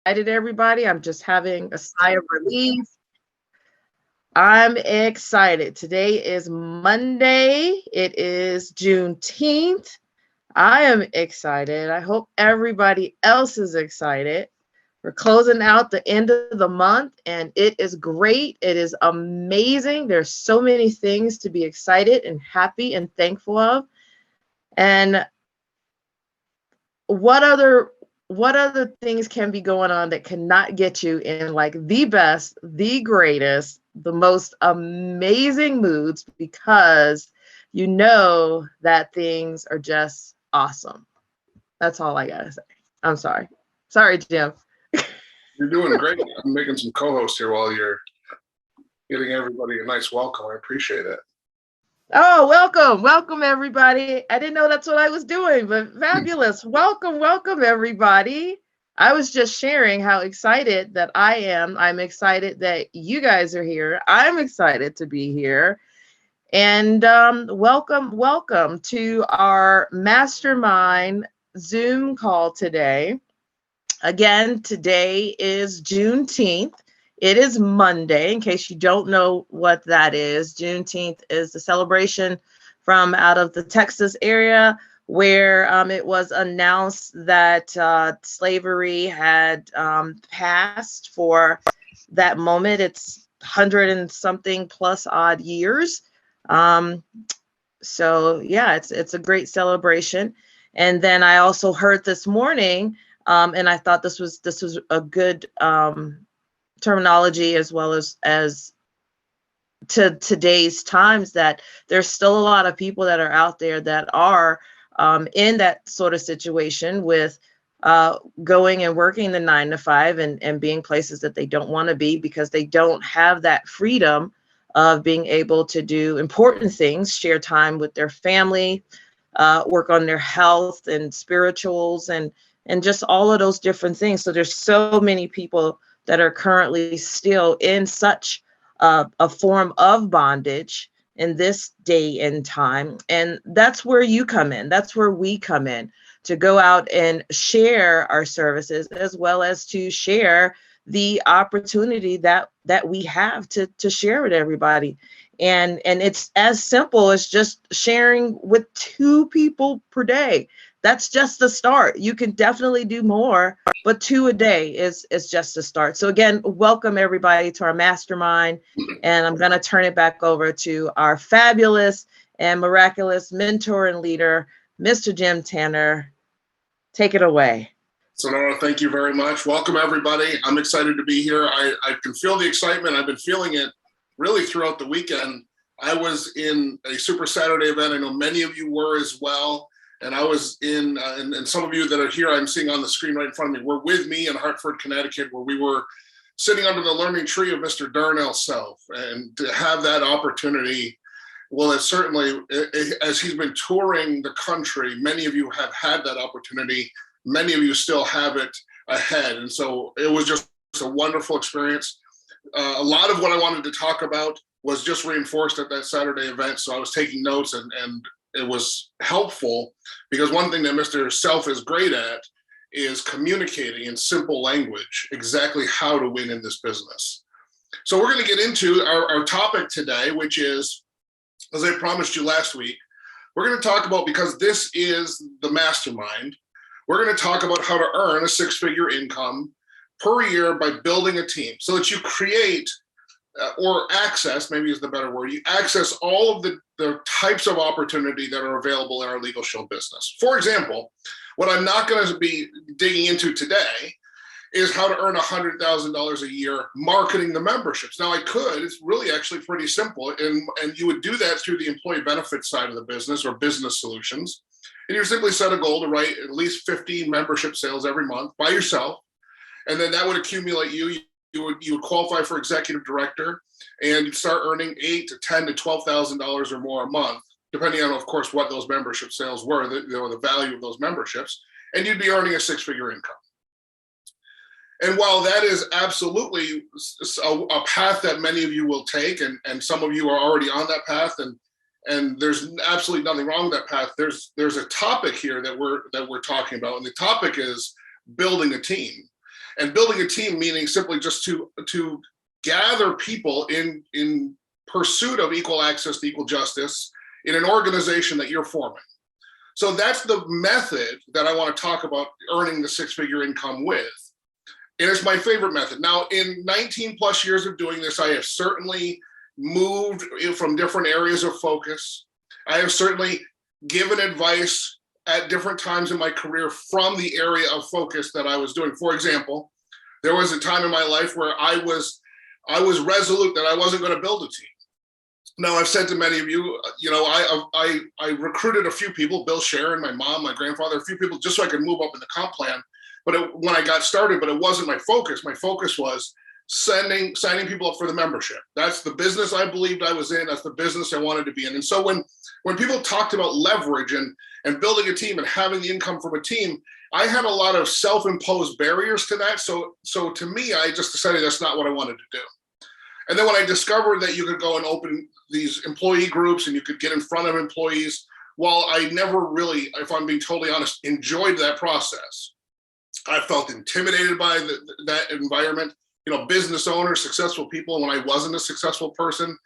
Excited, everybody. I'm just having a sigh of relief. I'm excited. Today is Monday. It is Juneteenth. I am excited. I hope everybody else is excited. We're closing out the end of the month, and it is great. It is amazing. There's so many things to be excited and happy and thankful of. And what other things can be going on that cannot get you in like the best, the greatest, the most amazing moods, because you know that things are just awesome. That's all I gotta say. I'm sorry, Jim. You're doing great. I'm making some co-hosts here while you're getting everybody a nice welcome. I appreciate it. Oh, welcome everybody. I didn't know that's what I was doing, but fabulous. Welcome everybody. I was just sharing how excited that I am. I'm excited that you guys are here. I'm excited to be here. And welcome to our Mastermind Zoom call today. Again, today is Juneteenth. It is Monday, in case you don't know what that is. Juneteenth is the celebration from out of the Texas area where it was announced that slavery had passed for that moment. It's 100 and something plus odd years. So yeah, it's a great celebration. And then I also heard this morning, and I thought this was a good terminology, as well as to today's times, that there's still a lot of people that are out there that are in that sort of situation with going and working the 9 to 5 and being places that they don't want to be, because they don't have that freedom of being able to do important things, share time with their family, work on their health and spirituals, and just all of those different things. So there's so many people that are currently still in such a form of bondage in this day and time. And that's where you come in. That's where we come in, to go out and share our services, as well as to share the opportunity that we have to share with everybody. And it's as simple as just sharing with 2 people per day. That's just the start. You can definitely do more, but 2 a day is just a start. So again, welcome everybody to our mastermind. And I'm going to turn it back over to our fabulous and miraculous mentor and leader, Mr. Jim Tanner. Take it away. Sonora, thank you very much. Welcome everybody. I'm excited to be here. I can feel the excitement. I've been feeling it really throughout the weekend. I was in a Super Saturday event. I know many of you were as well. And I was in, and some of you that are here, I'm seeing on the screen right in front of me, were with me in Hartford, Connecticut, where we were sitting under the learning tree of Mr. Darnell Self. And to have that opportunity, well, it's certainly, as he's been touring the country, many of you have had that opportunity. Many of you still have it ahead. And so it was just a wonderful experience. A lot of what I wanted to talk about was just reinforced at that Saturday event. So I was taking notes, and it was helpful, because one thing that Mr. Self is great at is communicating in simple language exactly how to win in this business. So we're going to get into our topic today, which is, as I promised you last week, we're going to talk about, because this is the mastermind, we're going to talk about how to earn a 6-figure income per year by building a team, so that you create or access, maybe is the better word, you access all of the types of opportunity that are available in our Legal Shield business. For example, what I'm not going to be digging into today is how to earn $100,000 a year marketing the memberships. Now I could, it's really actually pretty simple. And you would do that through the employee benefits side of the business, or business solutions. And you simply set a goal to write at least 50 membership sales every month by yourself. And then that would accumulate you would qualify for executive director, and you'd start earning $8,000 to $10,000 to $12,000 or more a month, depending on, of course, what those membership sales were, the value of those memberships, and you'd be earning a 6-figure income. And while that is absolutely a path that many of you will take, and some of you are already on that path, and there's absolutely nothing wrong with that path, there's a topic here that we're talking about, and the topic is building a team. And building a team meaning simply just to gather people in pursuit of equal access to equal justice in an organization that you're forming. So that's the method that I want to talk about earning the six-figure income with. And it's my favorite method. Now, in 19 plus years of doing this, I have certainly moved from different areas of focus. I have certainly given advice at different times in my career from the area of focus that I was doing. For example, there was a time in my life where I was resolute that I wasn't going to build a team. Now, I've said to many of you, I recruited a few people, Bill Sharon, my mom, my grandfather, a few people, just so I could move up in the comp plan. But when I got started, but it wasn't my focus. My focus was signing people up for the membership. That's the business I believed I was in. That's the business I wanted to be in. And so when people talked about leverage and building a team and having the income from a team, I had a lot of self-imposed barriers to that. So to me, I just decided that's not what I wanted to do. And then when I discovered that you could go and open these employee groups and you could get in front of employees, while I never really, if I'm being totally honest, enjoyed that process, I felt intimidated by that environment. Business owners, successful people, when I wasn't a successful person,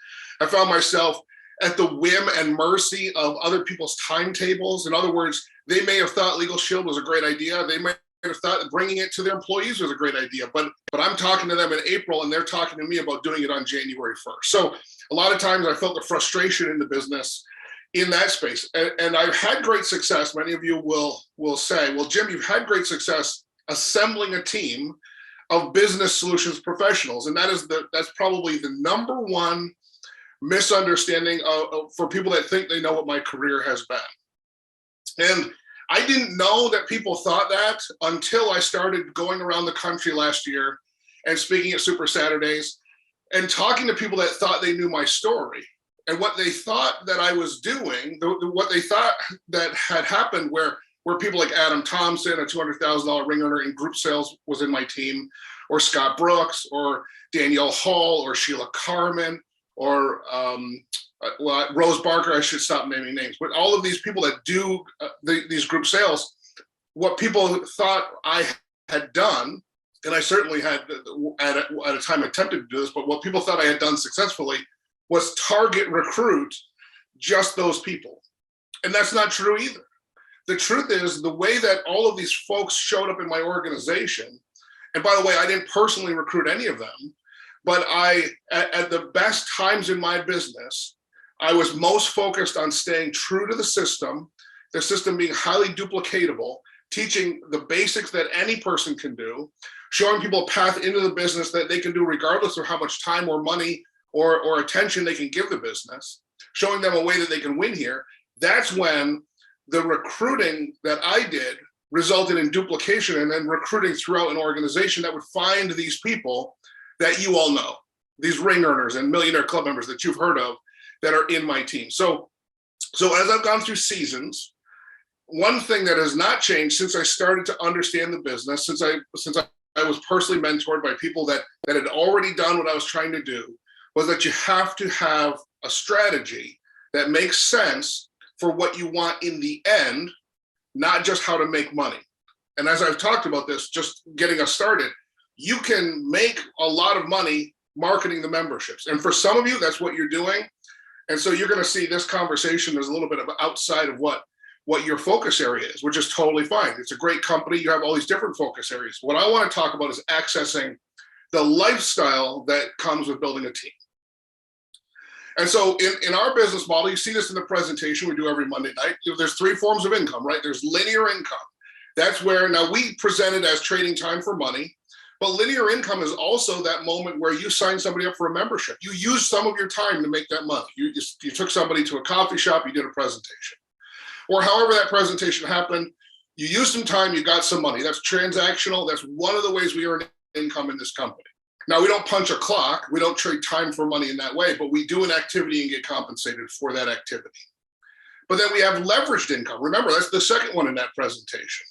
I found myself at the whim and mercy of other people's timetables. In other words, they may have thought Legal Shield was a great idea. They may have thought that bringing it to their employees was a great idea, but I'm talking to them in April and they're talking to me about doing it on January 1st. So a lot of times I felt the frustration in the business in that space. And I've had great success. Many of you will say, well, Jim, you've had great success assembling a team of business solutions professionals. And that's probably the number one misunderstanding for people that think they know what my career has been. And I didn't know that people thought that until I started going around the country last year and speaking at Super Saturdays and talking to people that thought they knew my story and what they thought that I was doing, what they thought that had happened where people like Adam Thompson, a $200,000 ring earner in group sales, was in my team, or Scott Brooks, or Danielle Hall, or Sheila Carmen, or Rose Barker. I should stop naming names, but all of these people that do these group sales, what people thought I had done, and I certainly had at a time attempted to do this, but what people thought I had done successfully was target recruit just those people. And that's not true either. The truth is, the way that all of these folks showed up in my organization, and by the way, I didn't personally recruit any of them, but at the best times in my business, I was most focused on staying true to the system being highly duplicatable, teaching the basics that any person can do, showing people a path into the business that they can do regardless of how much time or money or attention they can give the business, showing them a way that they can win here. That's when the recruiting that I did resulted in duplication and then recruiting throughout an organization that would find these people that you all know, these ring earners and millionaire club members that you've heard of that are in my team. So as I've gone through seasons, one thing that has not changed since I started to understand the business, since I was personally mentored by people that had already done what I was trying to do, was that you have to have a strategy that makes sense for what you want in the end, not just how to make money. And as I've talked about this, just getting us started, you can make a lot of money marketing the memberships. And for some of you, that's what you're doing. And so you're going to see this conversation is a little bit of outside of what your focus area is, which is totally fine. It's a great company. You have all these different focus areas. What I want to talk about is accessing the lifestyle that comes with building a team. And so in our business model, you see this in the presentation we do every Monday night. There's three forms of income, right? There's linear income. That's where, now we present it as trading time for money, but linear income is also that moment where you sign somebody up for a membership. You use some of your time to make that money. You took somebody to a coffee shop, you did a presentation. Or however that presentation happened, you used some time, you got some money. That's transactional. That's one of the ways we earn income in this company. Now, we don't punch a clock. We don't trade time for money in that way, but we do an activity and get compensated for that activity. But then we have leveraged income. Remember, that's the second one in that presentation.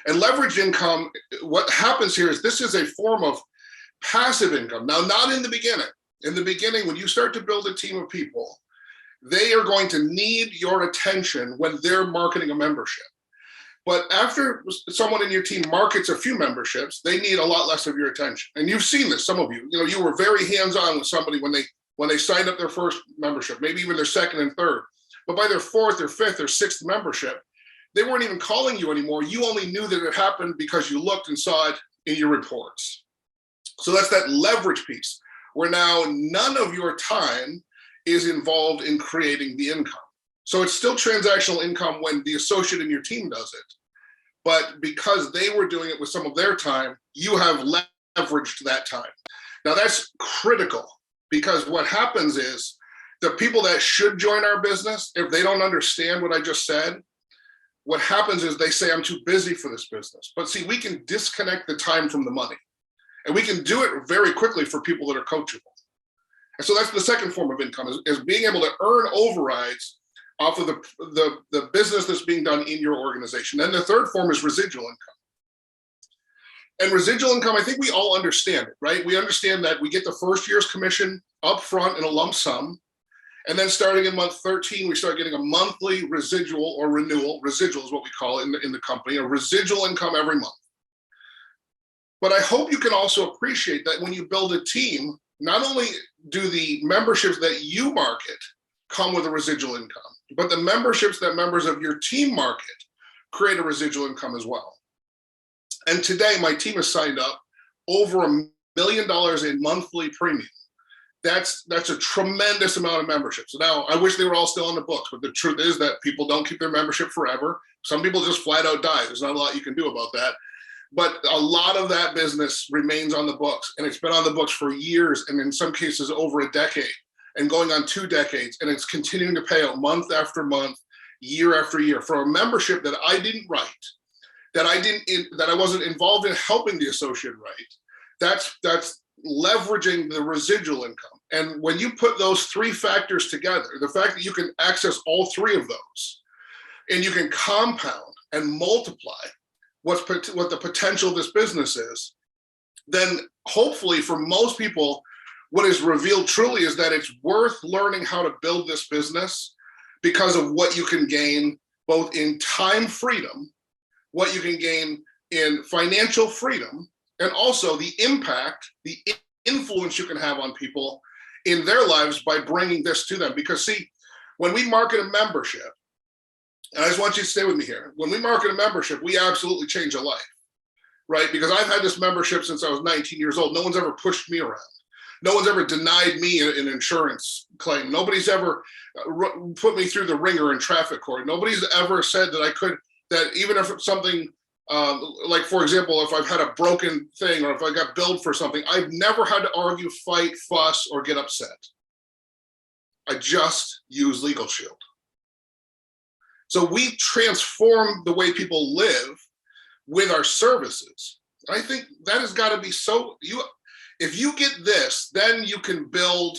And leveraged income, what happens here is this is a form of passive income. Now, not in the beginning. In the beginning, when you start to build a team of people, they are going to need your attention when they're marketing a membership. But after someone in your team markets a few memberships, they need a lot less of your attention. And you've seen this, some of you. You know, you were very hands-on with somebody when they signed up their first membership, maybe even their second and third. But by their fourth or fifth or sixth membership, they weren't even calling you anymore. You only knew that it happened because you looked and saw it in your reports. So that's that leverage piece, where now none of your time is involved in creating the income. So it's still transactional income when the associate in your team does it. But because they were doing it with some of their time, you have leveraged that time. Now that's critical, because what happens is the people that should join our business, if they don't understand what I just said, what happens is they say, I'm too busy for this business. But see, we can disconnect the time from the money. And we can do it very quickly for people that are coachable. And so that's the second form of income, is being able to earn overrides off of the business that's being done in your organization. And the third form is residual income. And residual income, I think we all understand it, right? We understand that we get the first year's commission up front in a lump sum. And then starting in month 13, we start getting a monthly residual or renewal. Residual is what we call it in the company, a residual income every month. But I hope you can also appreciate that when you build a team, not only do the memberships that you market come with a residual income, but the memberships that members of your team market create a residual income as well. And today my team has signed up over $1 million in monthly premium. That's a tremendous amount of memberships. Now, I wish they were all still on the books, but the truth is that people don't keep their membership forever. Some people just flat out die. There's not a lot you can do about that. But a lot of that business remains on the books, and it's been on the books for years, and in some cases over a decade, and going on 2 decades, and it's continuing to pay out month after month, year after year for a membership that I didn't write, that I wasn't involved in helping the associate write. That's leveraging the residual income. And when you put those 3 factors together, the fact that you can access all 3 of those, and you can compound and multiply what the potential of this business is, then hopefully for most people, what is revealed truly is that it's worth learning how to build this business because of what you can gain both in time freedom, what you can gain in financial freedom, and also the impact, the influence you can have on people in their lives by bringing this to them. Because see, when we market a membership, and I just want you to stay with me here, when we market a membership, we absolutely change a life, right? Because I've had this membership since I was 19 years old. No one's ever pushed me around. No one's ever denied me an insurance claim. Nobody's ever put me through the ringer in traffic court. Nobody's ever said that even if it's something, like for example, if I've had a broken thing or if I got billed for something, I've never had to argue, fight, fuss, or get upset. I just use Legal Shield. So we transform the way people live with our services. I think that has got to be if you get this, then you can build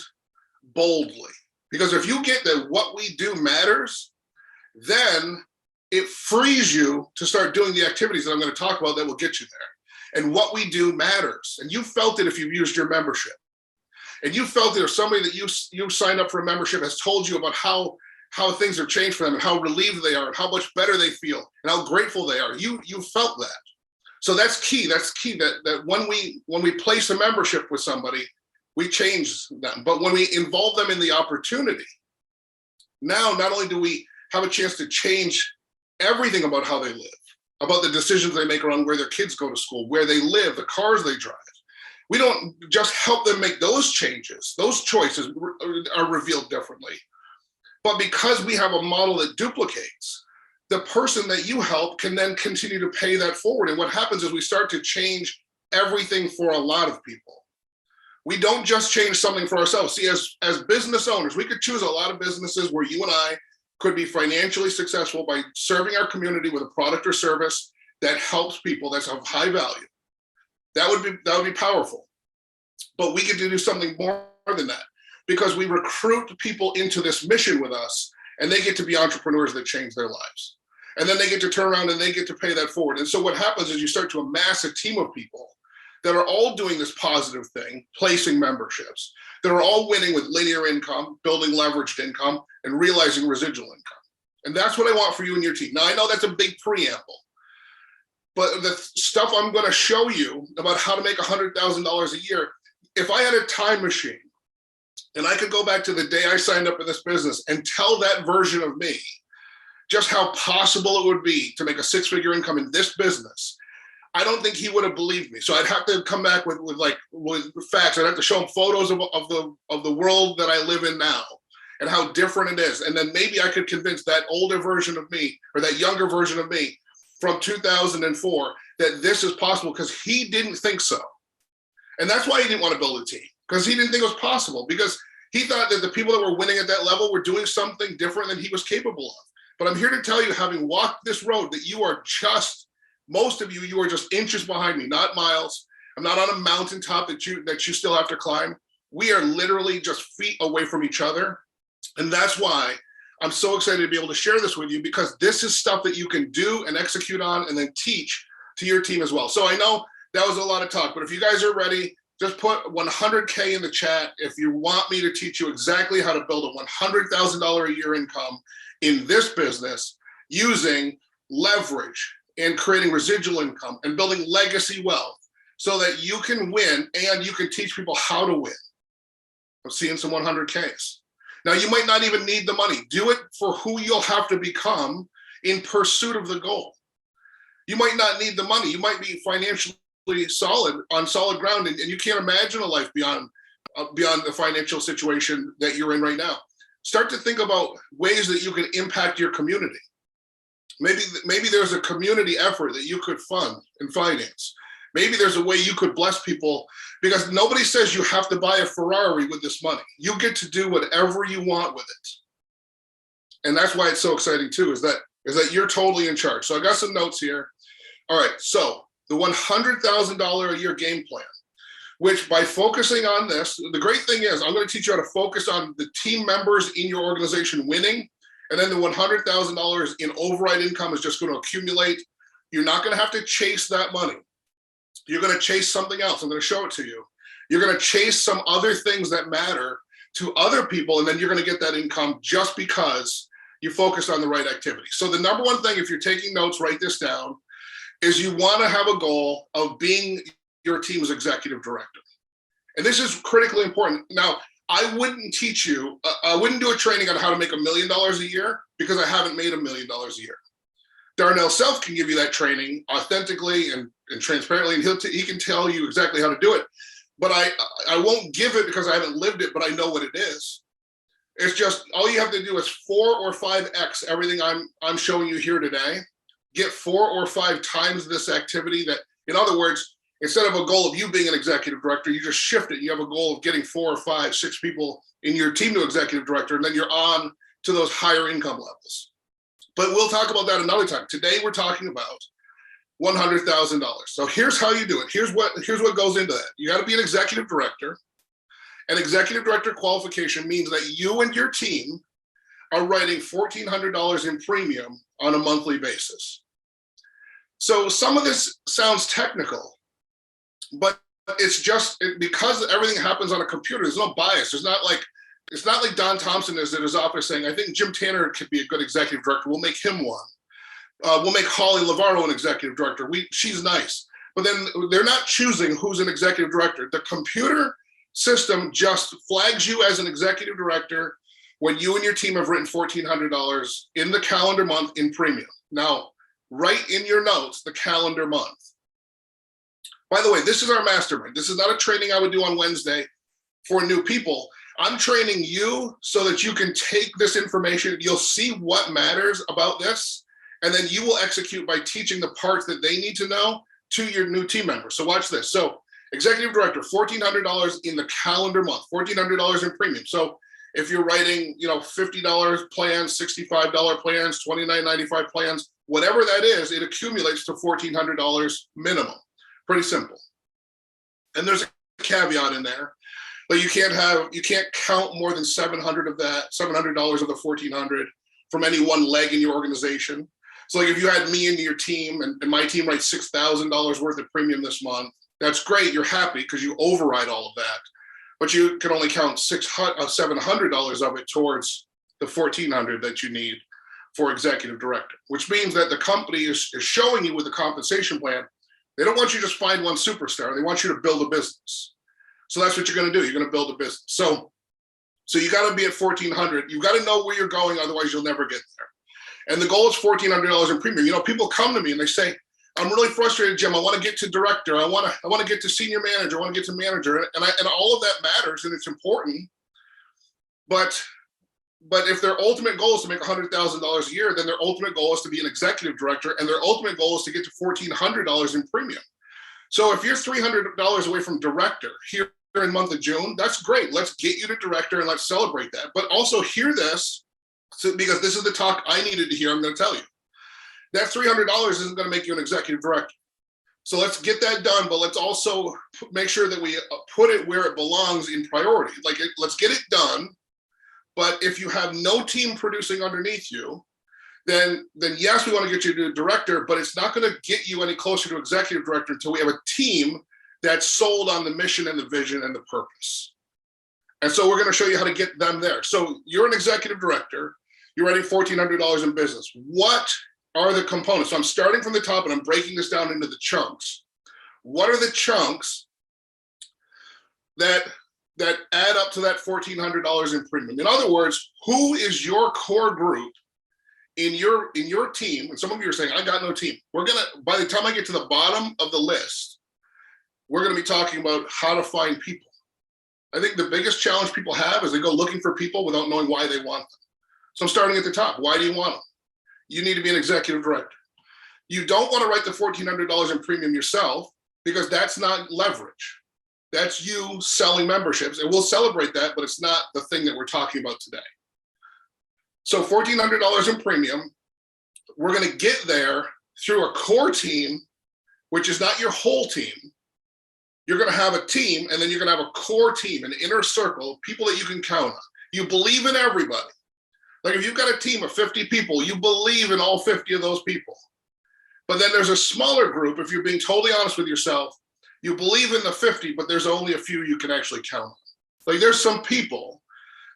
boldly. Because if you get that what we do matters, then it frees you to start doing the activities that I'm going to talk about that will get you there. And what we do matters. And you felt it if you've used your membership. And you felt it if somebody that you signed up for a membership has told you about how things have changed for them and how relieved they are and how much better they feel and how grateful they are. You felt that. So that's key. That's key that when we place a membership with somebody, we change them. But when we involve them in the opportunity, now not only do we have a chance to change everything about how they live, about the decisions they make around where their kids go to school, where they live, the cars they drive. We don't just help them make those changes. Those choices are revealed differently. But because we have a model that duplicates, the person that you help can then continue to pay that forward. And what happens is we start to change everything for a lot of people. We don't just change something for ourselves. See, as business owners, we could choose a lot of businesses where you and I could be financially successful by serving our community with a product or service that helps people, that's of high value. That would be powerful. But we get to do something more than that because we recruit people into this mission with us and they get to be entrepreneurs that change their lives. And then they get to turn around and they get to pay that forward. And so what happens is you start to amass a team of people that are all doing this positive thing, placing memberships, that are all winning with linear income, building leveraged income, and realizing residual income. And that's what I want for you and your team. Now, I know that's a big preamble, But the stuff I'm going to show you about how to make $100,000 a year, if I had a time machine and I could go back to the day I signed up for this business and tell that version of me just how possible it would be to make a six-figure income in this business, I don't think he would have believed me. So I'd have to come back with facts. I'd have to show him photos of the world that I live in now and how different it is. And then maybe I could convince that older version of me or that younger version of me from 2004 that this is possible, because he didn't think so. And that's why he didn't want to build a team, because he didn't think it was possible, because he thought that the people that were winning at that level were doing something different than he was capable of. But I'm here to tell you, having walked this road, that you are just, most of you, you are just inches behind me, not miles. I'm not on a mountaintop that you still have to climb. We are literally just feet away from each other. And that's why I'm so excited to be able to share this with you, because this is stuff that you can do and execute on and then teach to your team as well. So I know that was a lot of talk, but if you guys are ready, just put 100K in the chat if you want me to teach you exactly how to build a $100,000 a year income in this business using leverage and creating residual income and building legacy wealth so that you can win and you can teach people how to win. I'm seeing some 100Ks. Now, you might not even need the money. Do it for who you'll have to become in pursuit of the goal. You might not need the money. You might be financially solid, on solid ground, and you can't imagine a life beyond the financial situation that you're in right now. Start to think about ways that you can impact your community. Maybe there's a community effort that you could fund and finance. Maybe there's a way you could bless people, because nobody says you have to buy a Ferrari with this money. You get to do whatever you want with it. And that's why it's so exciting too, is that you're totally in charge. So I got some notes here. All right, so the $100,000 a year game plan, which by focusing on this, the great thing is I'm going to teach you how to focus on the team members in your organization winning, and then the $100,000 in override income is just going to accumulate. You're not going to have to chase that money. You're going to chase something else. I'm going to show it to you. You're going to chase some other things that matter to other people, and then you're going to get that income just because you focus on the right activity. So the number one thing, if you're taking notes, write this down, is you want to have a goal of being your team's executive director. And this is critically important. Now, I wouldn't teach you, I wouldn't do a training on how to make $1 million a year because I haven't made $1 million a year. Darnell Self can give you that training authentically and transparently, and he can tell you exactly how to do it. But I won't give it because I haven't lived it, but I know what it is. It's just, all you have to do is 4 or 5x everything I'm showing you here today. Get 4 or 5 times this activity. That, in other words, instead of a goal of you being an executive director, you just shift it. You have a goal of getting 4 or 5, 6 people in your team to executive director, and then you're on to those higher income levels. But we'll talk about that another time. Today we're talking about $100,000. So here's how you do it. Here's what goes into that. You got to be an executive director. An executive director qualification means that you and your team are writing $1,400 in premium on a monthly basis. So some of this sounds technical, but it's just because everything happens on a computer. There's no bias. It's not like Don Thompson is at his office saying, I think Jim Tanner could be a good executive director. We'll make him one. We'll make Holly Lavardo an executive director. She's nice. But then they're not choosing who's an executive director. The computer system just flags you as an executive director when you and your team have written $1,400 in the calendar month in premium. Now, write in your notes the calendar month. By the way, this is our mastermind. This is not a training I would do on Wednesday for new people. I'm training you so that you can take this information. You'll see what matters about this, and then you will execute by teaching the parts that they need to know to your new team members. So watch this. So executive director, $1,400 in the calendar month, $1,400 in premium. So if you're writing, $50 plans, $65 plans, $29.95 plans, whatever that is, it accumulates to $1,400 minimum. Pretty simple. And there's a caveat in there. But you can't count more than $700 of the 1,400 from any one leg in your organization. So like if you had me into your team and my team writes $6,000 worth of premium this month, that's great. You're happy because you override all of that. But you can only count $700 of it towards the 1,400 that you need for executive director, which means that the company is showing you with the compensation plan, they don't want you to just find one superstar. They want you to build a business. So that's what you're going to do. You're going to build a business. So you got to be at 1,400. You've got to know where you're going. Otherwise, you'll never get there. And the goal is $1,400 in premium. You know, people come to me and they say, I'm really frustrated, Jim. I want to get to director. I want to get to senior manager. I want to get to manager. And all of that matters and it's important. But if their ultimate goal is to make $100,000 a year, then their ultimate goal is to be an executive director, and their ultimate goal is to get to $1,400 in premium. So if you're $300 away from director here in the month of June, that's great. Let's get you to director and let's celebrate that. But also hear this, because this is the talk I needed to hear. I'm going to tell you that $300 isn't going to make you an executive director. So let's get that done, but let's also make sure that we put it where it belongs in priority. Let's get it done. But if you have no team producing underneath you, then yes, we want to get you to director, but it's not going to get you any closer to executive director until we have a team that's sold on the mission and the vision and the purpose. And so we're going to show you how to get them there. So you're an executive director, you're writing $1,400 in business. What are the components? So I'm starting from the top and I'm breaking this down into the chunks. What are the chunks that add up to that $1,400 in premium? In other words, who is your core group in your team? And some of you are saying, I got no team. By the time I get to the bottom of the list, we're gonna be talking about how to find people. I think the biggest challenge people have is they go looking for people without knowing why they want them. So I'm starting at the top. Why do you want them? You need to be an executive director. You don't want to write the $1,400 in premium yourself because that's not leverage. That's you selling memberships, and we'll celebrate that, but it's not the thing that we're talking about today. So $1,400 in premium, we're going to get there through a core team, which is not your whole team. You're going to have a team, and then you're going to have a core team, an inner circle, people that you can count on. You believe in everybody. Like if you've got a team of 50 people, you believe in all 50 of those people. But then there's a smaller group, if you're being totally honest with yourself, you believe in the 50, but there's only a few you can actually count on. Like there's some people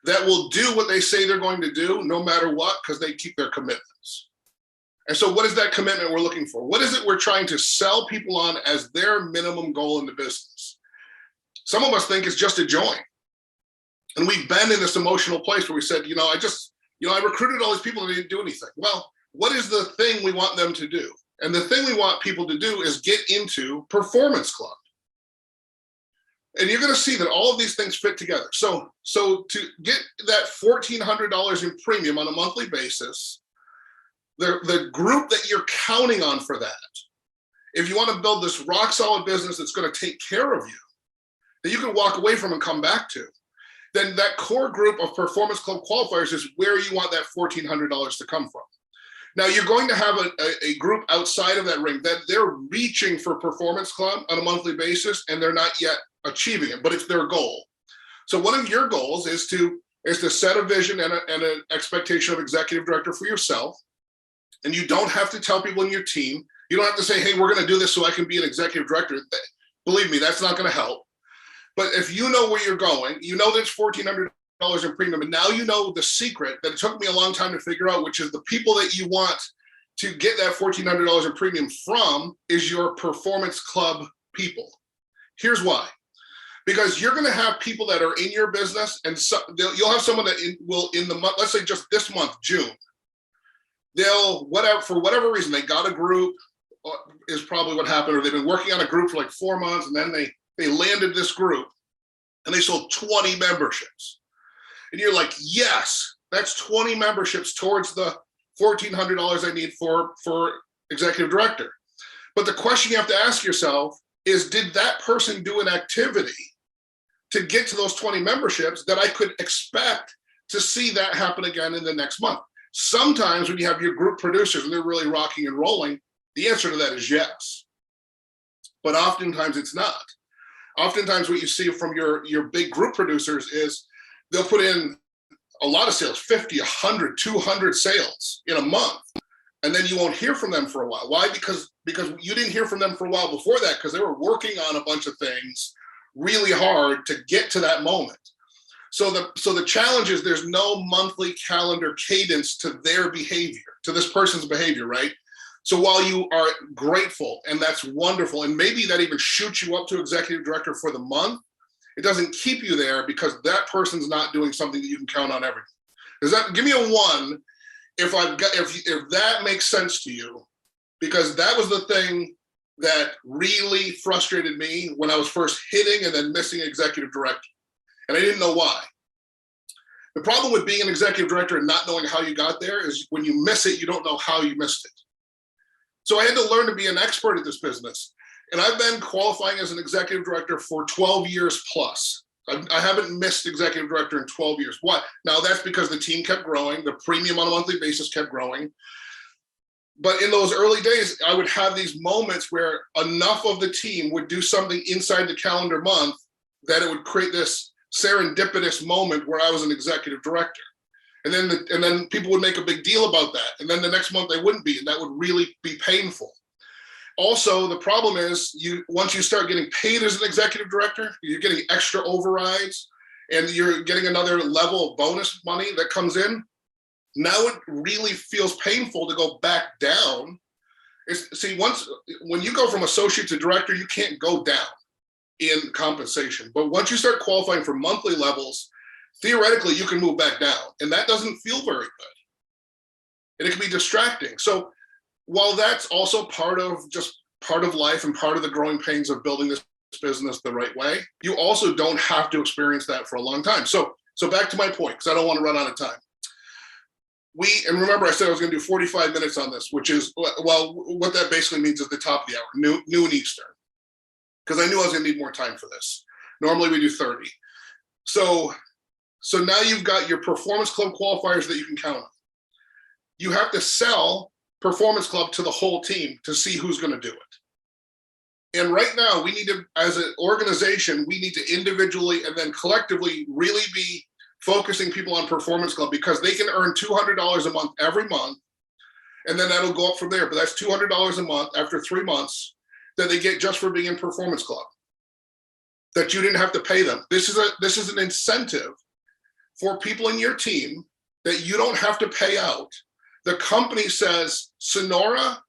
that will do what they say they're going to do no matter what, because they keep their commitments. And so what is that commitment we're looking for? What is it we're trying to sell people on as their minimum goal in the business? Some of us think it's just a join. And we've been in this emotional place where we said, I recruited all these people and they didn't do anything. Well, what is the thing we want them to do? And the thing we want people to do is get into Performance Club. And you're going to see that all of these things fit together. So to get that $1,400 in premium on a monthly basis, the group that you're counting on for that, if you want to build this rock solid business that's going to take care of you, that you can walk away from and come back to, then that core group of Performance Club qualifiers is where you want that $1,400 to come from. Now, you're going to have a group outside of that ring that they're reaching for Performance Club on a monthly basis, and they're not yet achieving it, but it's their goal. So one of your goals is to set a vision and an expectation of executive director for yourself. And you don't have to tell people in your team. You don't have to say, hey, we're going to do this so I can be an executive director. Believe me, that's not going to help. But if you know where you're going, you know there's $1,400 in premium, and now you know the secret that it took me a long time to figure out, which is the people that you want to get that $1,400 in premium from is your Performance Club people. Here's why. Because you're going to have people that are in your business, and you'll have someone that will in the month, let's say just this month, June, for whatever reason, they got a group, is probably what happened, or they've been working on a group for like 4 months, and then they landed this group and they sold 20 memberships. And you're like, yes, that's 20 memberships towards the $1,400 I need for executive director. But the question you have to ask yourself is, did that person do an activity to get to those 20 memberships that I could expect to see that happen again in the next month? Sometimes when you have your group producers and they're really rocking and rolling, the answer to that is yes. But oftentimes it's not. Oftentimes what you see from your big group producers is they'll put in a lot of sales, 50, 100, 200 sales in a month. And then you won't hear from them for a while. Why? Because you didn't hear from them for a while before that, because they were working on a bunch of things really hard to get to that moment. So the challenge is there's no monthly calendar cadence to their behavior, to this person's behavior, right? So while you are grateful, and that's wonderful, and maybe that even shoots you up to executive director for the month, it doesn't keep you there because that person's not doing something that you can count on everything. Does that, give me a 1 if that makes sense to you, because that was the thing that really frustrated me when I was first hitting and then missing executive director. And I didn't know why. The problem with being an executive director and not knowing how you got there is when you miss it, you don't know how you missed it. So I had to learn to be an expert at this business. And I've been qualifying as an executive director for 12 years plus. I haven't missed executive director in 12 years. Why? Now that's because the team kept growing, the premium on a monthly basis kept growing. But in those early days, I would have these moments where enough of the team would do something inside the calendar month that it would create this serendipitous moment where I was an executive director. And then people would make a big deal about that. And then the next month they wouldn't be, and that would really be painful. Also, the problem is once you start getting paid as an executive director, you're getting extra overrides and you're getting another level of bonus money that comes in. Now it really feels painful to go back down. When you go from associate to director, you can't go down in compensation. But once you start qualifying for monthly levels, theoretically you can move back down, and that doesn't feel very good. And it can be distracting. So while that's also part of life and part of the growing pains of building this business the right way, you also don't have to experience that for a long time. So back to my point, because I don't want to run out of time. And remember I said I was going to do 45 minutes on this, which is, well, what that basically means is the top of the hour, noon Eastern, because I knew I was going to need more time for this. Normally we do 30. So now you've got your Performance Club qualifiers that you can count on. You have to sell Performance Club to the whole team to see who's going to do it. And right now we need to, as an organization, we need to individually and then collectively really be focusing people on Performance Club, because they can earn $200 a month every month. And then that'll go up from there. But that's $200 a month after 3 months that they get just for being in Performance Club, that you didn't have to pay them. This is an incentive for people in your team that you don't have to pay out. The company says, Sonora,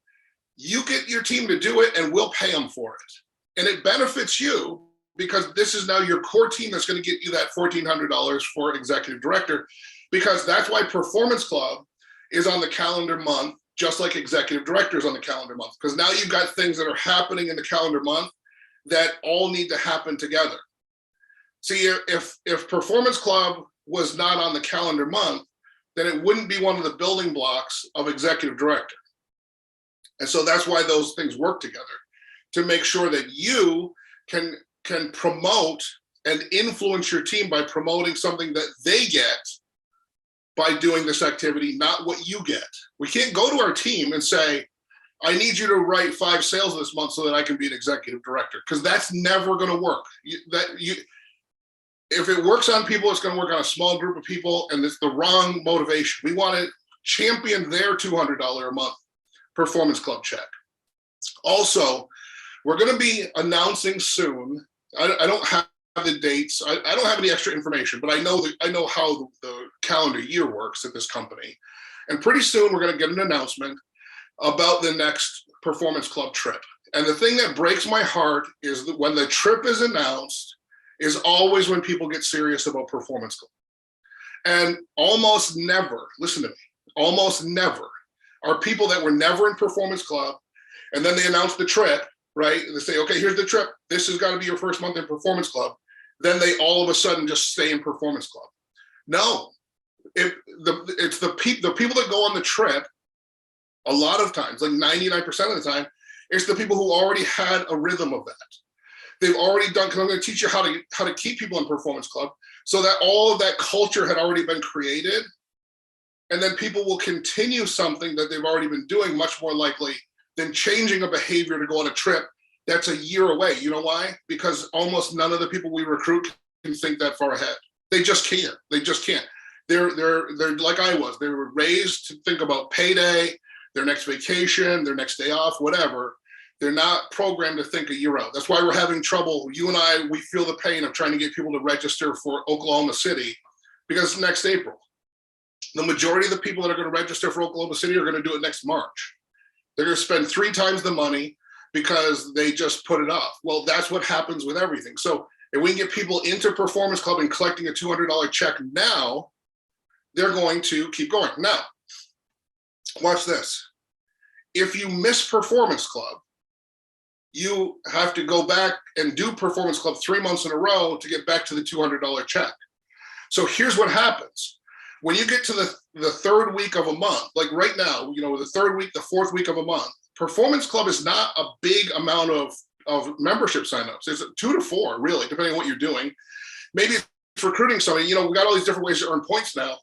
you get your team to do it and we'll pay them for it. And it benefits you because this is now your core team that's going to get you that $1,400 for executive director, because that's why Performance Club is on the calendar month, just like executive director is on the calendar month, because now you've got things that are happening in the calendar month that all need to happen together. See, if Performance Club was not on the calendar month, then it wouldn't be one of the building blocks of executive director. And so that's why those things work together, to make sure that you can promote and influence your team by promoting something that they get by doing this activity, not what you get. We can't go to our team and say, I need you to write 5 sales this month so that I can be an executive director, because that's never going to work. If it works on people, it's going to work on a small group of people, and it's the wrong motivation. We want to champion their $200 a month Performance Club check. Also, we're going to be announcing soon. I don't have the dates. I don't have any extra information, but I know how the calendar year works at this company. And pretty soon we're going to get an announcement about the next Performance Club trip. And the thing that breaks my heart is that when the trip is announced is always when people get serious about Performance Club. And almost never, listen to me, almost never are people that were never in Performance Club, and then they announce the trip, right? And they say, okay, here's the trip. This has got to be your first month in Performance Club. Then they all of a sudden just stay in Performance Club. No, it's the people that go on the trip, a lot of times, like 99% of the time, it's the people who already had a rhythm of that. They've already done, because I'm going to teach you how to keep people in Performance Club, so that all of that culture had already been created. And then people will continue something that they've already been doing much more likely than changing a behavior to go on a trip that's a year away. You know why? Because almost none of the people we recruit can think that far ahead. They just can't. They just can't. They're like I was. They were raised to think about payday, their next vacation, their next day off, whatever. They're not programmed to think a year out. That's why we're having trouble. You and I, we feel the pain of trying to get people to register for Oklahoma City because next April. The majority of the people that are going to register for Oklahoma City are going to do it next March. They're going to spend 3 times the money because they just put it off. Well, that's what happens with everything. So if we can get people into Performance Club and collecting a $200 check now, they're going to keep going. Now, watch this. If you miss Performance Club, you have to go back and do Performance Club 3 months in a row to get back to the $200 check. So here's what happens. When you get to the third week of a month, like right now, the third week, the fourth week of a month, Performance Club is not a big amount of membership signups. It's 2 to 4, really, depending on what you're doing. Maybe it's recruiting somebody. We got all these different ways to earn points now.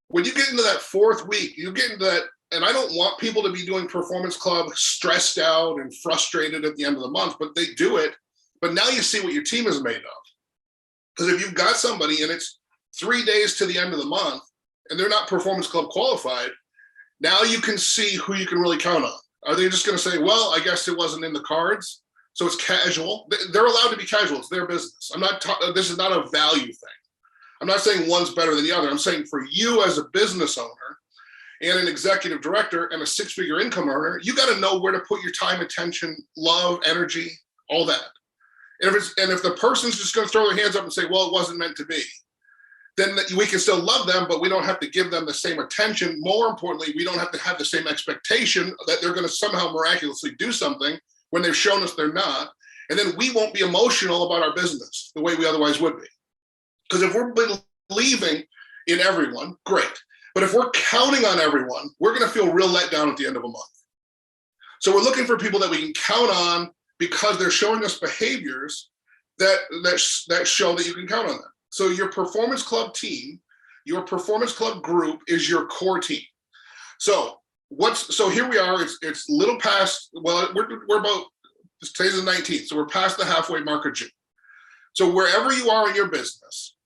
When you get into that fourth week, you get into that, and I don't want people to be doing Performance Club stressed out and frustrated at the end of the month, but they do it. But now you see what your team is made of. Because if you've got somebody and it's 3 days to the end of the month and they're not Performance Club qualified, now you can see who you can really count on. Are they just going to say, well, I guess it wasn't in the cards, so it's casual? They're allowed to be casual. It's their business. This is not a value thing. I'm not saying one's better than the other. I'm saying for you as a business owner and an executive director and a 6-figure income earner, you got to know where to put your time, attention, love, energy, all that. And if the person's just going to throw their hands up and say, well, it wasn't meant to be, then we can still love them, but we don't have to give them the same attention. More importantly, we don't have to have the same expectation that they're going to somehow miraculously do something when they've shown us they're not. And then we won't be emotional about our business the way we otherwise would be. Because if we're believing in everyone, great. But if we're counting on everyone, we're going to feel real let down at the end of a month. So we're looking for people that we can count on because they're showing us behaviors that show that you can count on them. So your Performance Club team, your Performance Club group is your core team. So here we are. It's little past. Well, we're about, today's the 19th, so we're past the halfway mark of June. So wherever you are in your business,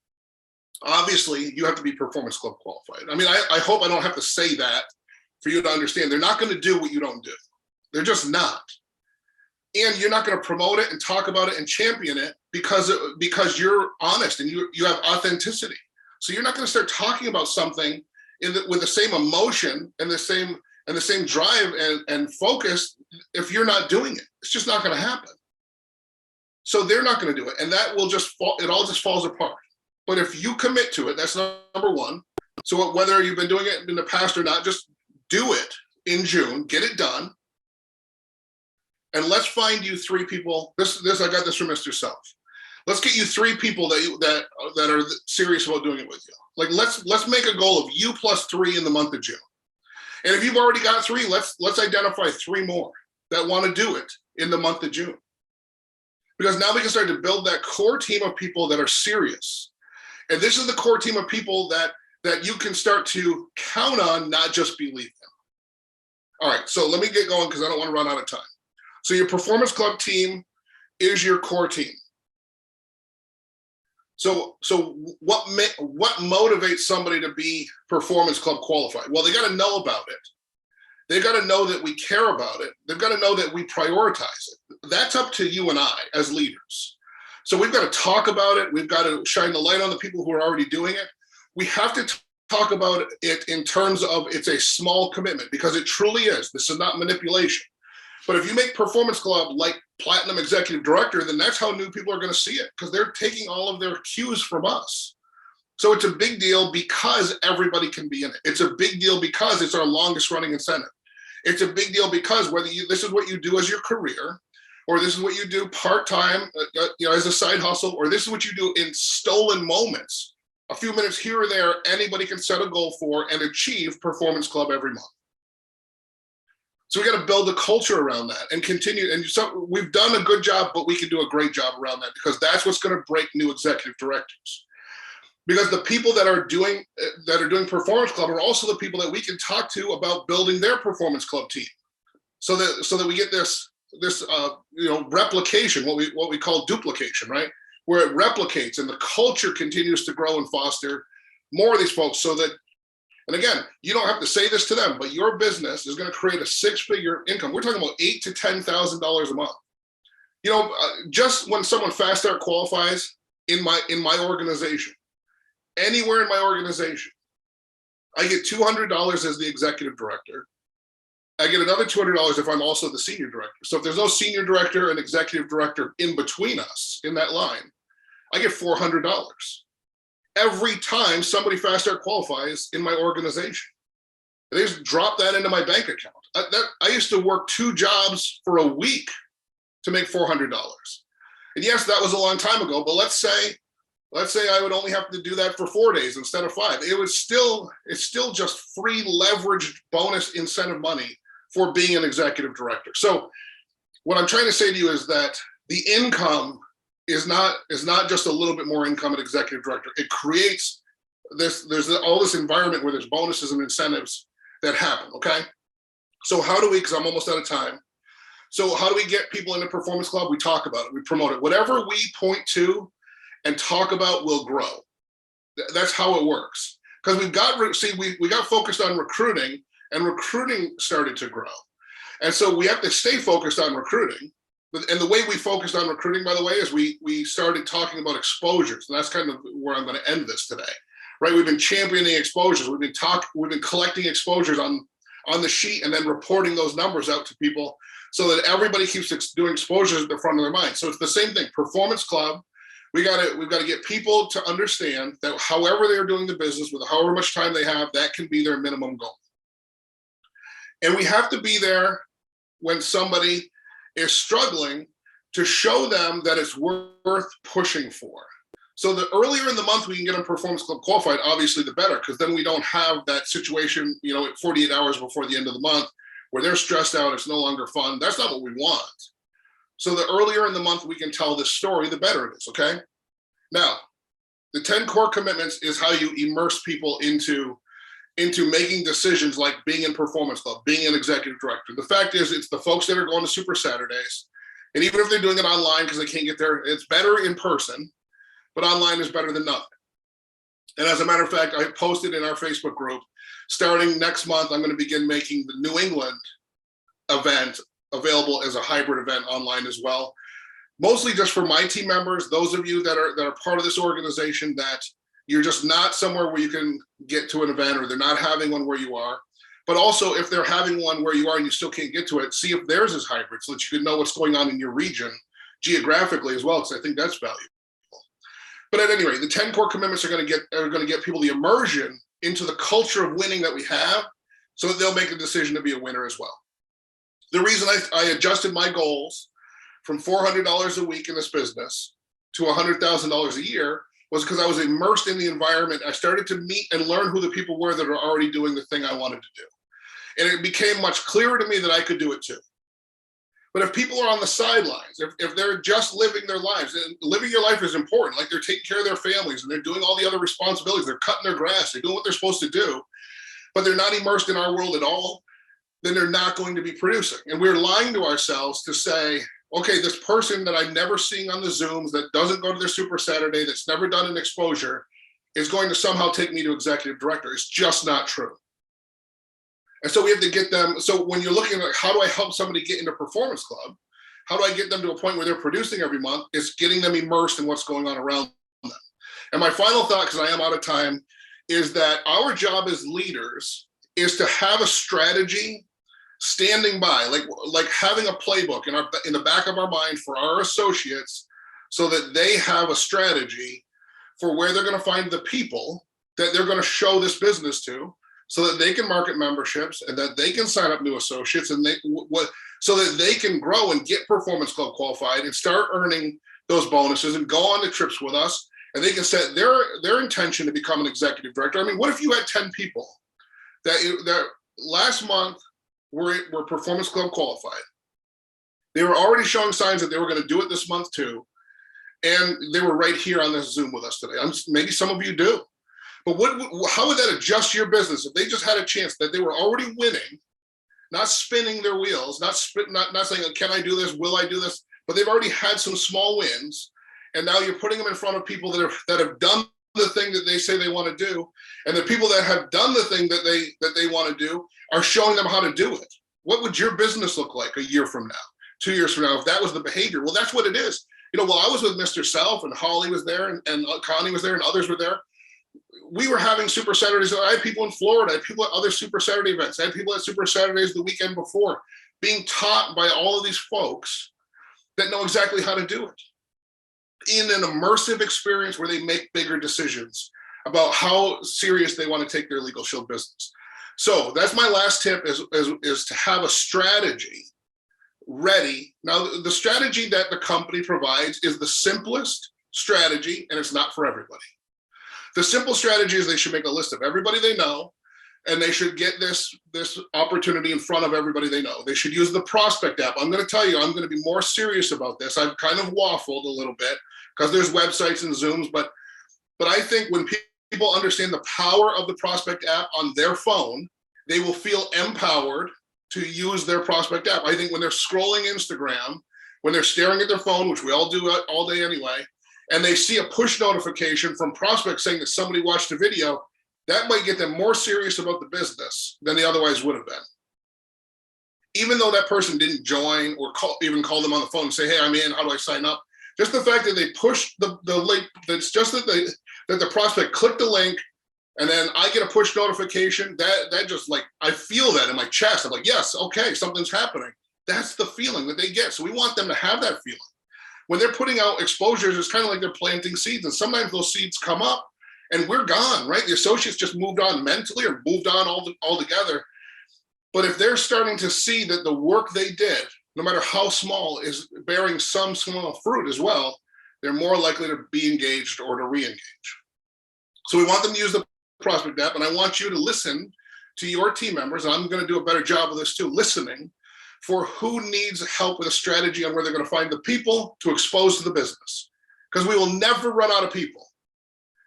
obviously you have to be Performance Club qualified. I mean, I hope I don't have to say that for you to understand. They're not going to do what you don't do. They're just not. And you're not going to promote it and talk about it and champion it because you're honest and you have authenticity. So you're not going to start talking about something with the same emotion and the same drive and focus if you're not doing it. It's just not going to happen. So they're not going to do it, and that will just fall. It all just falls apart. But if you commit to it, that's number one. So whether you've been doing it in the past or not, just do it in June. Get it done. And let's find you 3 people. This I got this from Mr. Self. Let's get you 3 people that are serious about doing it with you. Like let's make a goal of you plus 3 in the month of June. And if you've already got 3, let's identify 3 more that want to do it in the month of June. Because now we can start to build that core team of people that are serious. And this is the core team of people that you can start to count on, not just believe them. All right, so let me get going because I don't want to run out of time. So your Performance Club team is your core team. So what motivates somebody to be Performance Club qualified? Well, they got to know about it. They've got to know that we care about it. They've got to know that we prioritize it. That's up to you and I as leaders. So we've got to talk about it. We've got to shine the light on the people who are already doing it. We have to talk about it in terms of it's a small commitment because it truly is. This is not manipulation. But if you make Performance Club like Platinum Executive Director, then that's how new people are going to see it because they're taking all of their cues from us. So it's a big deal because everybody can be in it. It's a big deal because it's our longest running incentive. It's a big deal because whether this is what you do as your career, or this is what you do part-time, as a side hustle, or this is what you do in stolen moments, a few minutes here or there, anybody can set a goal for and achieve Performance Club every month. So we got to build a culture around that and continue. And so we've done a good job, but we can do a great job around that because that's what's going to break new executive directors. Because the people that are doing Performance Club are also the people that we can talk to about building their Performance Club team, so that we get this replication, what we call duplication, right? Where it replicates and the culture continues to grow and foster more of these folks, so that And again, you don't have to say this to them, but your business is going to create a six-figure income. We're talking about $8,000 to $10,000 a month. Just when someone fast start qualifies in my organization, anywhere in my organization, I get $200 as the executive director. I get another $200 if I'm also the senior director. So if there's no senior director and executive director in between us in that line, I get $400 every time somebody fast start qualifies in my organization. They just drop that into my bank account. I used to work 2 jobs for a week to make $400. And yes, that was a long time ago, but let's say I would only have to do that for 4 days instead of 5. It's still just free leveraged bonus incentive money for being an executive director. So what I'm trying to say to you is that the income is not just a little bit more income at executive director. It creates there's all this environment where there's bonuses and incentives that happen, okay? So how do we, because I'm almost out of time, so how do we get people into Performance Club? We talk about it, we promote it. Whatever we point to and talk about will grow. That's how it works. Because we got focused on recruiting, and recruiting started to grow. And so we have to stay focused on recruiting. And the way we focused on recruiting, by the way, is we started talking about exposures. And that's kind of where I'm going to end this today, right? We've been championing exposures. We've been collecting exposures on the sheet and then reporting those numbers out to people so that everybody keeps doing exposures at the front of their mind. So it's the same thing. Performance Club, we've got to get people to understand that however they're doing the business, with however much time they have, that can be their minimum goal. And we have to be there when somebody is struggling to show them that it's worth pushing for. So the earlier in the month we can get them Performance Club qualified, obviously the better, because then we don't have that situation, 48 hours before the end of the month where they're stressed out, it's no longer fun. That's not what we want. So the earlier in the month we can tell this story, the better it is, okay? Now, the 10 core commitments is how you immerse people into making decisions like being in Performance Club, being an executive director. The fact is, it's the folks that are going to Super Saturdays. And even if they're doing it online because they can't get there, it's better in person, but online is better than nothing. And as a matter of fact, I posted in our Facebook group, starting next month, I'm going to begin making the New England event available as a hybrid event online as well. Mostly just for my team members, those of you that are part of this organization that you're just not somewhere where you can get to an event, or they're not having one where you are. But also if they're having one where you are and you still can't get to it, see if theirs is hybrid so that you can know what's going on in your region geographically as well, because I think that's valuable. But at any rate, the 10 core commitments are going to get people the immersion into the culture of winning that we have, so that they'll make a decision to be a winner as well. The reason I adjusted my goals from $400 a week in this business to $100,000 a year was because I was immersed in the environment. I started to meet and learn who the people were that are already doing the thing I wanted to do. And it became much clearer to me that I could do it too. But if people are on the sidelines, if they're just living their lives, and living your life is important, like they're taking care of their families and they're doing all the other responsibilities, they're cutting their grass, they're doing what they're supposed to do, but they're not immersed in our world at all, then they're not going to be producing. And we're lying to ourselves to say, okay, this person that I'm never seeing on the Zooms, that doesn't go to their Super Saturday, that's never done an exposure, is going to somehow take me to executive director. It's just not true. And so we have to get them. So when you're looking at how do I help somebody get into Performance Club, how do I get them to a point where they're producing every month? It's getting them immersed in what's going on around them. And my final thought, because I am out of time, is that our job as leaders is to have a strategy standing by, like having a playbook in the back of our mind for our associates, so that they have a strategy for where they're going to find the people that they're going to show this business to, so that they can market memberships and that they can sign up new associates, and so that they can grow and get Performance Club qualified and start earning those bonuses and go on the trips with us, and they can set their intention to become an executive director. I mean, what if you had 10 people that last month were Performance Club qualified? They were already showing signs that they were going to do it this month too, and they were right here on this Zoom with us today. Maybe some of you do. But how would that adjust your business if they just had a chance that they were already winning, not spinning their wheels, not saying, can I do this, will I do this, but they've already had some small wins, and now you're putting them in front of people that have done the thing that they say they want to do, and the people that have done the thing that they want to do are showing them how to do it. What would your business look like a year from now, 2 years from now, if that was the behavior? Well, that's what it is. While I was with Mr. Self and Holly was there and Connie was there and others were there, we were having Super Saturdays. I had people in Florida, I had people at other Super Saturday events, I had people at Super Saturdays the weekend before, being taught by all of these folks that know exactly how to do it in an immersive experience where they make bigger decisions about how serious they want to take their Legal Shield business. So that's my last tip is to have a strategy ready. Now, the strategy that the company provides is the simplest strategy, and it's not for everybody. The simple strategy is they should make a list of everybody they know, and they should get this opportunity in front of everybody they know. They should use the Prospect app. I'm going to tell you, I'm going to be more serious about this. I've kind of waffled a little bit because there's websites and Zooms, but I think when people understand the power of the Prospect app on their phone, they will feel empowered to use their Prospect app. I think when they're scrolling Instagram, when they're staring at their phone, which we all do all day anyway, and they see a push notification from Prospect saying that somebody watched a video, that might get them more serious about the business than they otherwise would have been. Even though that person didn't join or even call them on the phone and say, hey, I'm in, how do I sign up? Just the fact that they pushed the link, that's just that the prospect clicked the link, and then I get a push notification, that just like, I feel that in my chest. I'm like, yes, okay, something's happening. That's the feeling that they get. So we want them to have that feeling. When they're putting out exposures, it's kind of like they're planting seeds, and sometimes those seeds come up and we're gone, right? The associates just moved on mentally or moved on altogether. But if they're starting to see that the work they did, no matter how small, is bearing some small fruit as well, they're more likely to be engaged or to re-engage. So we want them to use the Prospect app, and I want you to listen to your team members, and I'm going to do a better job of this too, listening for who needs help with a strategy on where they're going to find the people to expose to the business. Because we will never run out of people.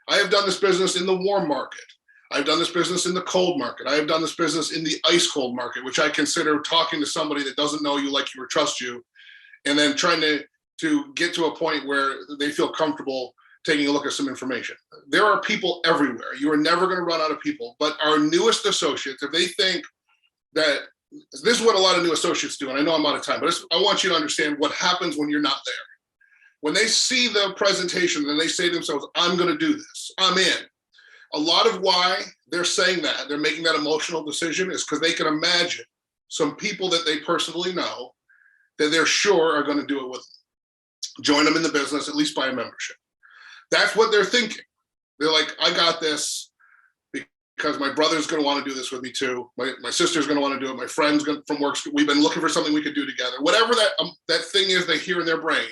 I have done this business in the warm market. I've done this business in the cold market. I have done this business in the ice cold market, which I consider talking to somebody that doesn't know you, like you, or trust you, and then trying to get to a point where they feel comfortable taking a look at some information. There are people everywhere. You are never going to run out of people. But our newest associates, if they think that, this is what a lot of new associates do, and I know I'm out of time, but I want you to understand what happens when you're not there. When they see the presentation and they say to themselves, I'm going to do this, I'm in. A lot of why they're saying that, they're making that emotional decision, is because they can imagine some people that they personally know that they're sure are going to do it with them. Join them in the business, at least buy a membership. That's what they're thinking. They're like, I got this because my brother's going to want to do this with me too. My sister's going to want to do it. My friends from work, we've been looking for something we could do together. Whatever that thing is they hear in their brain,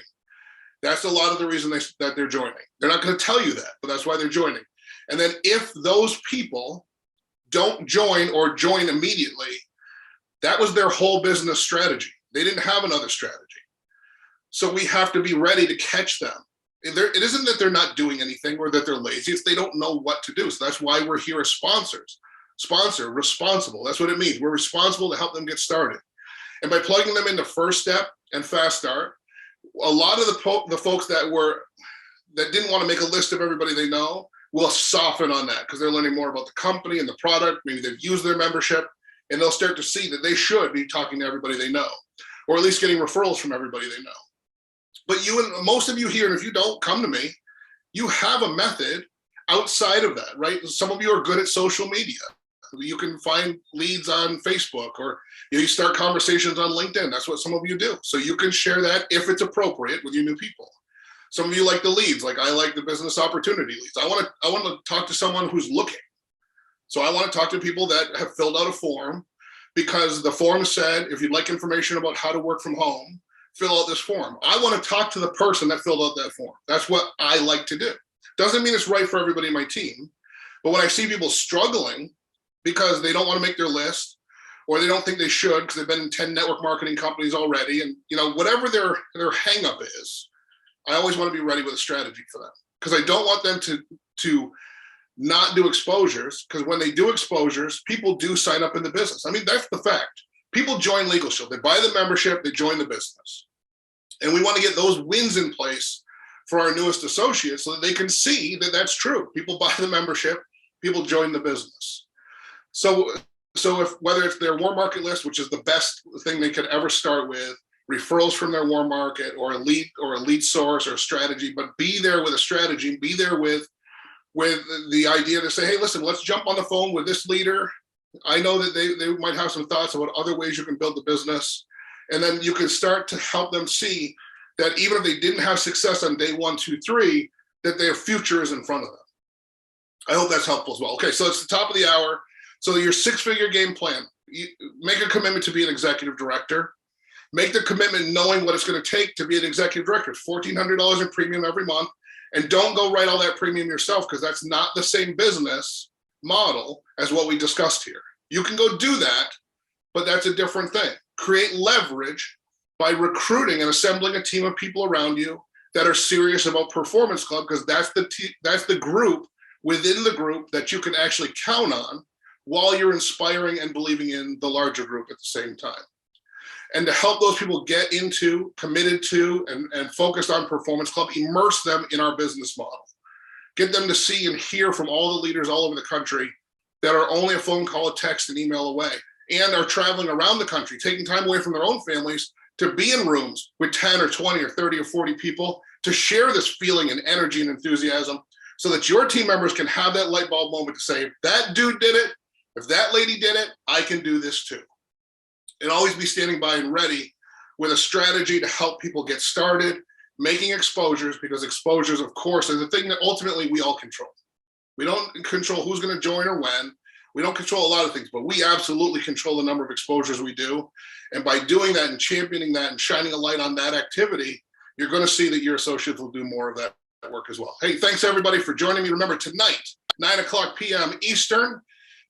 that's a lot of the reason that they're joining. They're not going to tell you that, but that's why they're joining. And then if those people don't join or join immediately, that was their whole business strategy. They didn't have another strategy. So we have to be ready to catch them. It isn't that they're not doing anything or that they're lazy. It's they don't know what to do. So that's why we're here as sponsors. Sponsor, responsible. That's what it means. We're responsible to help them get started. And by plugging them into First Step and Fast Start, a lot of the folks that didn't want to make a list of everybody they know will soften on that because they're learning more about the company and the product. Maybe they've used their membership, and they'll start to see that they should be talking to everybody they know, or at least getting referrals from everybody they know. But you and most of you here, and if you don't, come to me, you have a method outside of that, right? Some of you are good at social media. You can find leads on Facebook, or you start conversations on LinkedIn. That's what some of you do. So you can share that if it's appropriate with your new people. Some of you like the leads, like I like the business opportunity leads. I want to talk to someone who's looking. So I want to talk to people that have filled out a form, because the form said, if you'd like information about how to work from home, fill out this form. I want to talk to the person that filled out that form. That's what I like to do. Doesn't mean it's right for everybody in my team, but when I see people struggling because they don't want to make their list, or they don't think they should because they've been in 10 network marketing companies already, and whatever their hang up is, I always want to be ready with a strategy for them, because I don't want them to not do exposures, because when they do exposures, people do sign up in the business. I mean, that's the fact. People join Legal Shield. They buy the membership, they join the business. And we want to get those wins in place for our newest associates so that they can see that that's true. People buy the membership, people join the business. So if whether it's their warm market list, which is the best thing they could ever start with, referrals from their warm market or a lead source or a strategy, but be there with a strategy, be there with the idea to say, hey, listen, let's jump on the phone with this leader. I know that they might have some thoughts about other ways you can build the business. And then you can start to help them see that even if they didn't have success on day 1, 2, 3, that their future is in front of them. I hope that's helpful as well. Okay, so it's the top of the hour. So your 6-figure game plan, you make a commitment to be an executive director. Make the commitment knowing what it's going to take to be an executive director. It's $1,400 in premium every month. And don't go write all that premium yourself, because that's not the same business model as what we discussed here. You can go do that, but that's a different thing. Create leverage by recruiting and assembling a team of people around you that are serious about Performance Club, because that's the group within the group that you can actually count on while you're inspiring and believing in the larger group at the same time. And to help those people get into, committed to, and focused on Performance Club, immerse them in our business model. Get them to see and hear from all the leaders all over the country that are only a phone call, a text, and email away, and are traveling around the country, taking time away from their own families to be in rooms with 10 or 20 or 30 or 40 people to share this feeling and energy and enthusiasm, so that your team members can have that light bulb moment to say, if that dude did it, if that lady did it, I can do this too. And always be standing by and ready with a strategy to help people get started, making exposures, because exposures, of course, are the thing that ultimately we all control. We don't control who's going to join or when. We don't control a lot of things, but we absolutely control the number of exposures we do. And by doing that and championing that and shining a light on that activity, you're going to see that your associates will do more of that work as well. Hey, thanks everybody for joining me. Remember, tonight, 9:00 p.m. Eastern,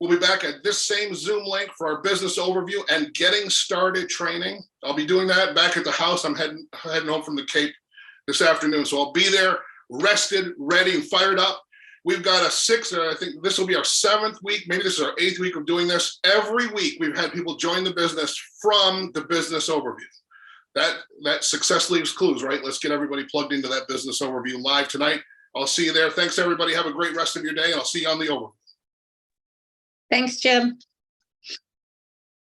we'll be back at this same Zoom link for our business overview and getting started training. I'll be doing that back at the house. I'm heading home from the Cape this afternoon. So I'll be there, rested, ready, and fired up. We've got I think this will be our 7th week. Maybe this is our 8th week of doing this. Every week we've had people join the business from the business overview. That success leaves clues, right? Let's get everybody plugged into that business overview live tonight. I'll see you there. Thanks everybody. Have a great rest of your day, and I'll see you on the overview. Thanks, Jim.